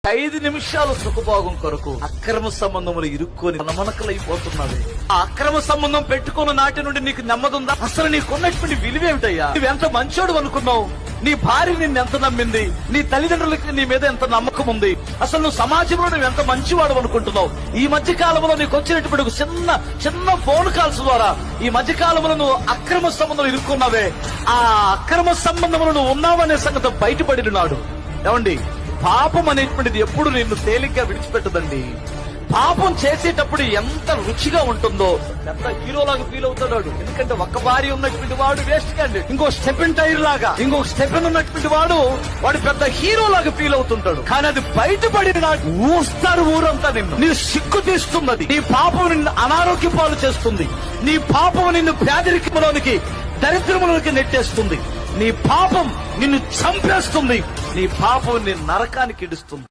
5 నిమిషాలు సుఖభోగం కొరకు అక్రమ సంబంధములు ఇరుక్కొని మనమనకలైపోతున్నది. ఆ అక్రమ సంబంధం పెట్టుకున్న నాటి నుండి నీకు నెమ్మదుందా? అసలు నీకున్నటువంటి విలువేమిటయ్యా? నువ్వెంత మంచోడు అనుకున్నావు? నీ భార్య నిన్ను ఎంత నమ్మింది? నీ తల్లిదండ్రులకి నీ మీద ఎంత నమ్మకం ఉంది? అసలు నువ్వు సమాజంలో నువ్వు ఎంత మంచివాడు అనుకుంటున్నావు? ఈ మధ్య కాలంలో నీకు వచ్చినటువంటి ఒక చిన్న ఫోన్ కాల్స్ ద్వారా ఈ మధ్య కాలంలో నువ్వు అక్రమ సంబంధం ఇరుక్కున్నావే. ఆ అక్రమ సంబంధంలో నువ్వు ఉన్నావనే సంగతి బయటపడినాడు. ఏమండి, పాపం అనేటువంటిది ఎప్పుడు నిన్ను తేలిగ్గా విడిచిపెట్టదండి. పాపం చేసేటప్పుడు ఎంత రుచిగా ఉంటుందో ఎంత హీరోలాగా ఫీల్ అవుతున్నాడు. ఎందుకంటే ఒక్క భార్య ఉన్నటువంటి వాడు వేస్ట్ క్యాండిడేట్, ఇంకో స్టెపెన్ టైర్ లాగా ఇంకొక స్టెపెన్ ఉన్నటువంటి వాడు పెద్ద హీరోలాగా ఫీల్ అవుతుంటాడు. కానీ అది బయటపడిన ఊస్తారు ఊరంతా నిన్ను సిగ్గు తీస్తున్నది. నీ పాపం నిన్ను అనారోగ్య పాలు చేస్తుంది. నీ పాపం నిన్ను పేదరికంలోనికి దరిద్రములోకి నెట్టేస్తుంది. నీ పాపం నిన్ను చంపేస్తుంది. నీ పాపం నీ నరకానికి ఇడుస్తుంది.